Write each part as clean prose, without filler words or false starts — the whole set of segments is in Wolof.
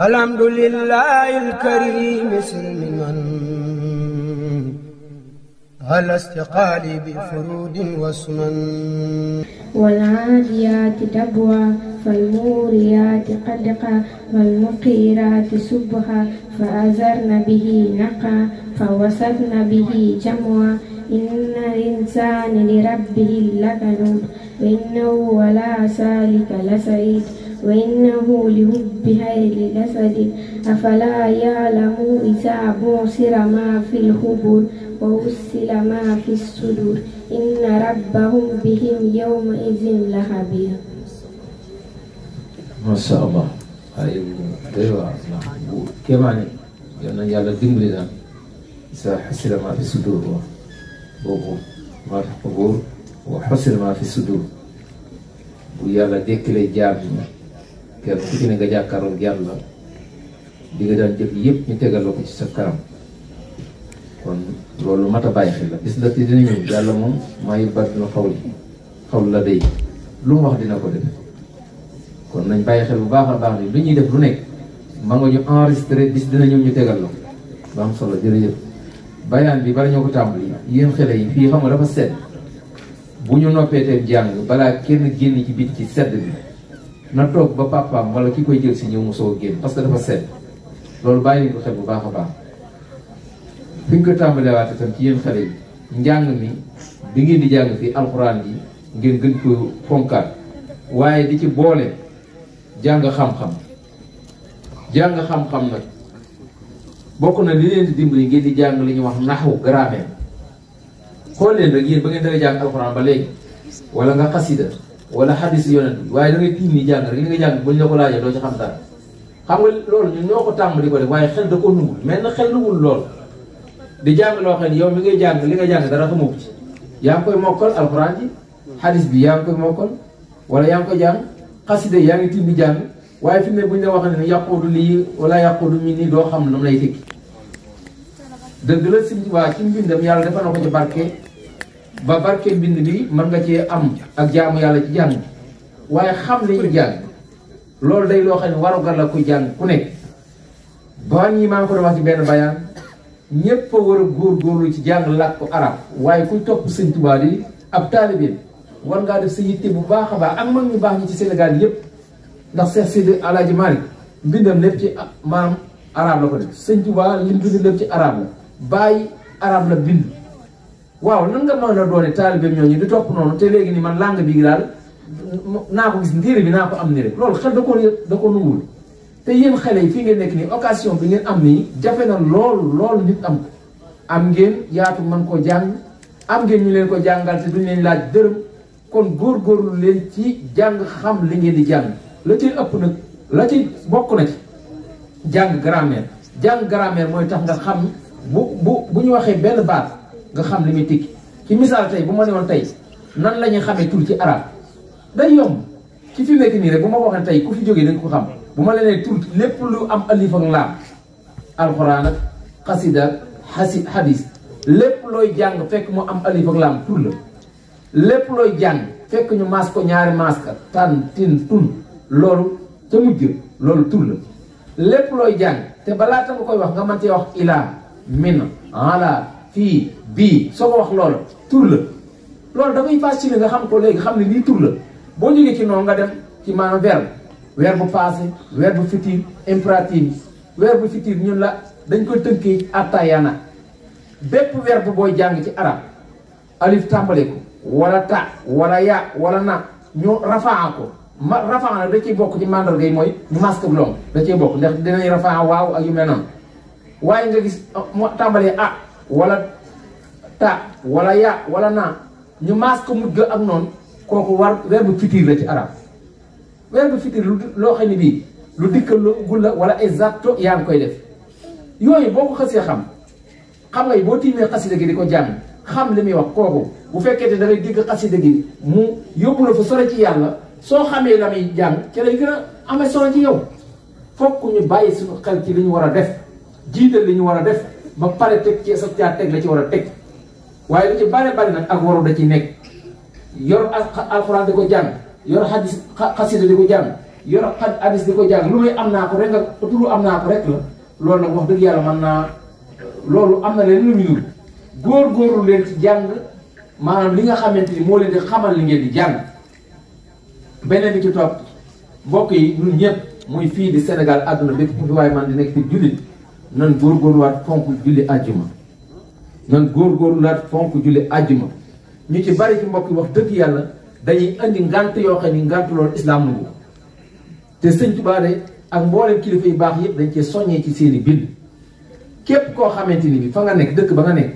الحمد لله الكريم سلما على استقالي بفرود وسنن والعاديات دبوا فالموريات قدقا فالمقيرات سبحا فأزرن به نقا فوسطن به جمعا إن الإنسان لربه لكنود وإنه ولا سالك لسعيد وإنه لحبها لجسد أفلا يعلم إذا بعثر ما في القبور وحصل ما في الصدور إن ربهم بهم يومئذ لخبير. ما شاء الله. ay doy waar bu kéemaane yal na yàlla dimbali daal sa xasila maa fi sudur wa boobu maa fi xubur wa xasila maa fi sudur bu yàlla dekkilee jaam ñi kenn ku ci ne nga jàkkaarloog yàlla di nga daan jëf yëpp ñu tegaloo ko ci sa kanam kon loolu mat a bàyyi xel la bis la te dina ñëw yàlla moom maa yu bari dina xaw la day lu mu wax dina ko def kon nañ bàyyi xel bu baax a baax ni lu ñuy def lu nekk ma nga ñu enregistré bis dina ñëw ñu tegal la ba am solo jërëjëf bayaan bi bala ñoo ko tàmbali yéen xale yi fii xam nga dafa sedd bu ñu noppee teem jàng balaa kenn génn ci biir ci sedd bi na toog ba papaam wala ki koy jël si ñëw mu soog a génn parce que dafa sedd loolu bàyyi nañ ko xel bu baax a baax fi ñu ko tàmbalee waate tam ci yéen xale yi njàng mi bi ngeen di jàng fii alxuraan yi ngeen gën ko fonkaat waaye di ci boole jàng xam-xam nag bokk na li leen di dimbali ngeen di jàng li ñuy wax naxwu grammaire xool leen rek yéen ba ngeen dara jàng alxuraan ba léegi wala nga xasida wala xadis yonent bi waaye da ngay tiim ni jàng rek li nga jàng buñ la ko laajee doo ci xam dara xam nga loolu ñun ñoo ko tàmm di ko def waaye xel da ko nungul mais na xel nungul lool di jàng loo xam ne yow mi ngay jàng li nga jàng dara xamoo ci yaa ngi koy mokkal alxuraan ji xadis bi yaa ngi koy mokkal wala yaa ngi koy jàng xasida yaa ngi tiim di jàng waaye fi mu ne buñ la waxee ne yàquudu lii wala yàquudu mi nii doo xam lu mu lay tekki dëgg la si waa ci mbindam yàlla dafa na ko ci barke ba barke mbind bi mën nga cee am ak jaamu yàlla ci jàng waaye xam li ñu jàng loolu day loo xam ne warugar la ko jàng ku nekk ba ñi maa ngi ko doon wax ci benn bayaan ñépp a war a góorgóorlu ci jàng làkku arab waaye kuy topp sëñ Tuubaa di ab taalibe war ngaa def sa yitte bu baax a baax ak mag ñu baax ñi ci Sénégal yépp ndax Seex Seydi Alaaji Maalik mbindam lépp ci maam arab la ko def sëñ Tuubaa li mu bind lépp ci arab la bàyyi arab la bind waaw nan nga mën a doone taalibe ñooñu di topp noonu te léegi ni man langue bi daal naa ko gis ndiire bi naa ko am ni rek loolu xel da ko nungul te yéen xale yi fii ngeen nekk nii occasion bi ngeen am nii jafe na loolu nit am ko am ngeen yaatu mën koo jàng am ngeen ñu leen ko jàngal te duñ leen laaj dërëm kon góorgóorlu leen ci jàng xam li ngeen di jàng la ci ëpp nag la ci bokk na ci jàng grammaire mooy tax nga xam bu ñu waxee benn baat nga xam li muy tikki ci misaal tey bu ma ne woon tey nan la ñuy xamee tur ci arab day yomb ci fi nekk nii rek bu ma waxee tey ku fi jógee da nga ko xam bu ma leen tur lépp lu am alif ak laam alxuraan ak xasida ak xadis lépp looy jàng fekk mu am alif ak laam tur la lépp looy jàng fekk ñu maas ko ñaari maas ka tan tin tun loolu ca mujj loolu tur la lépp looy jàng te balaa ta nga koy wax nga mën cee wax ilaa min ala fii bii soo ko wax loolu tur la loolu dafay facile nga xam ko léegi xam ne lii tur la boo jógee ci noonu nga dem ci maanaam verbe passé verbe futur impératif verbe futur ñun la dañ ko tënkee atayana bépp verbe booy jàng ci arab alif tàmbale ko wala ta wala ya wala na ñu rafaa ko rafaa nag da ciy bokk ci mandarga yi mooy ñu masque long da ciy bokk ndax dinañ rafaa waaw ak yu mel noonu waaye nga gis mu tàmbalee a wala ta wala ya wala na ñu masque mujj ak noonu kooku verbe futur la ci arab verbe futur loo xam ne bii lu dikkal lu gul la wala exacto yaa ngi koy def yooyu boo ko xasee xam nga boo tiimee xasida gi di ko jàng xam li muy wax kooku bu fekkee te da ngay dégg xasida gi mu yóbbu la fa sore ci yàlla soo xamee la muy jàng ci lay gën a amee solo ci yow fokk ñu bàyyi suñu xel ci li ñu war a def jiital li ñu war a def ba pare teg ci sa caa teg la ci war a teg waaye lu ci bari nag ak waru da ci nekk yor alxuraan di ko jàng yor xadis xasida di ko jàng yor hadis di ko jàng lu may am naa ko rek nga turu am naa ko rek la loolu nag wax dëgg yàlla mën naa loolu am na leen lu ñu góor-góorlu leen ci jàng maanaam li nga xamante ni moo leen di xamal li ngeen di jàng. beneen bi ci topp mbokk yi ñun ñëpp muy fii di Sénégal àdduna bépp ku fi waaye man di nekk di jullit nan góorgóorluwaat fonk julli àjjuma nan góorgóorluwaat fonk julli àjjuma ñu ci bari ci mbokk yi wax dëgg yàlla dañuy indi ngant yoo xam ni ngant loolu islam mu te sëñ Tuubaa de ak mboolem kilifa yu baax yëpp dañ cee soññee ci seeni bind képp koo xamante ni bi fa nga nekk dëkk ba nga nekk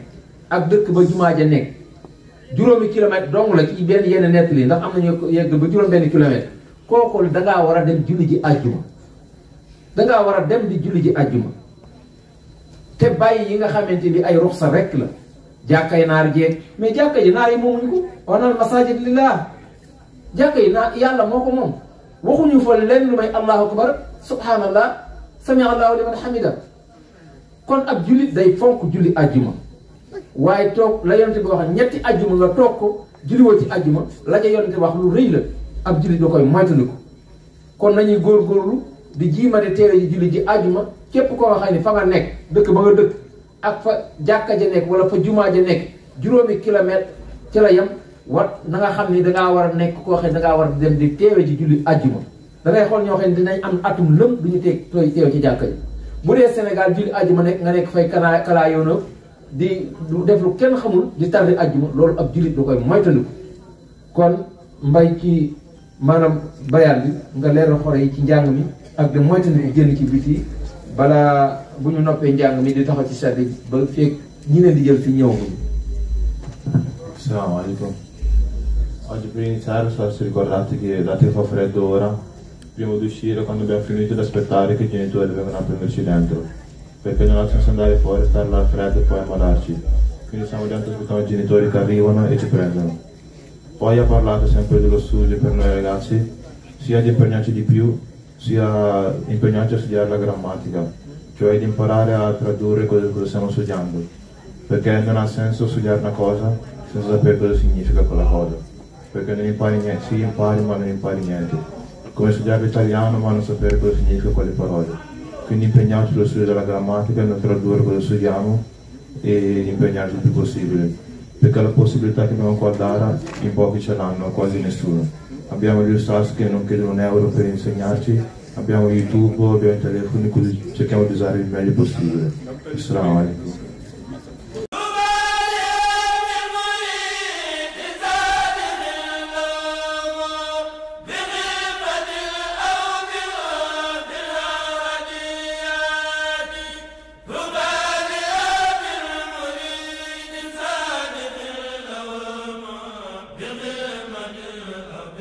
ak dëkk ba jumaa ja nekk juróomi kilomètre dong la ci benn yenn nett li ndax am nañu yegg ba juróom benn kilomètre kooku dangaa war a dem julli ji àjjuma dangaa war a dem di julli ji àjjuma te bàyyi yi nga xamante ni ay ruxsa rek la jàkkay naar jeeg mais jàkka ji naar yi moomuñ ko wanal masajid lillah jàkka yi naar yàlla moo ko moom waxuñu fa leen lu may allahu akbar subhanallah sami allahu liman hamida kon ab jullit day fonk julli àjjuma waaye toog la yonente bi wax ñetti àjjuma nga toog ko julliwoo ci àjjuma la ca yonente wax lu rëy la ab jullit da koy moytandiku kon nañuy góorgóorlu di jiima di teere ji julli ji àjjuma képp koo xam ne fa nga nekk dëkk ba nga dëkk ak fa jàkka ja nekk wala fa jumaa ja nekk juróomi kilomètre ci la yem war na nga xam ni dangaa war a nekk koo xam ne dangaa war a dem di teewe ji julli àjjuma da ngay xool ñoo xam ne dinañ am atum lëm du ñu teew ci jàkka ji bu dee Sénégal julli àjjuma nekk nga nekk fay kalaa yoona di def lu kenn xamul di tardi àjjuma loolu ab jullit da koy moytandiku kon mbay ci maanaam bayaan bi nga leeral xore yi ci njàng mi ak di moytandiku génn ci biti balaa bu ñu noppee njàng mi di taxaw ci sedd ba fekk ñi leen di jël fi ñëw. Assalamualaikum. Oggi per iniziare sono ricordati che dato che fa freddo ora, prima di uscire quando abbiamo finito di aspettare che i genitori vengano a prenderci dentro, perché non lasciamo andare fuori, stare là al freddo e poi ammalarci. Quindi siamo dentro, aspettando i genitori che arrivano e ci prendono. Poi ha parlato sempre dello studio per noi ragazzi, sia di impegnarci di più, sia impegnarci a studiare la grammatica, cioè di imparare a tradurre cosa stiamo studiando, perché non ha senso studiare una cosa senza sapere cosa significa quella cosa, perché non impari niente, sì impari ma non impari niente, come studiare l'italiano ma non sapere cosa significa quelle parole. Quindi impegnarci sullo studio della grammatica, non tradurre cosa studiamo e impegnarci il più possibile, perché la possibilità che abbiamo qua a Dara in pochi ce l'hanno, quasi nessuno. Abbiamo gli ustaz che non chiedono un euro per insegnarci, abbiamo YouTube, abbiamo i telefoni, così cerchiamo di usare il meglio possibile. Assalamu alaikum. بغير من الأب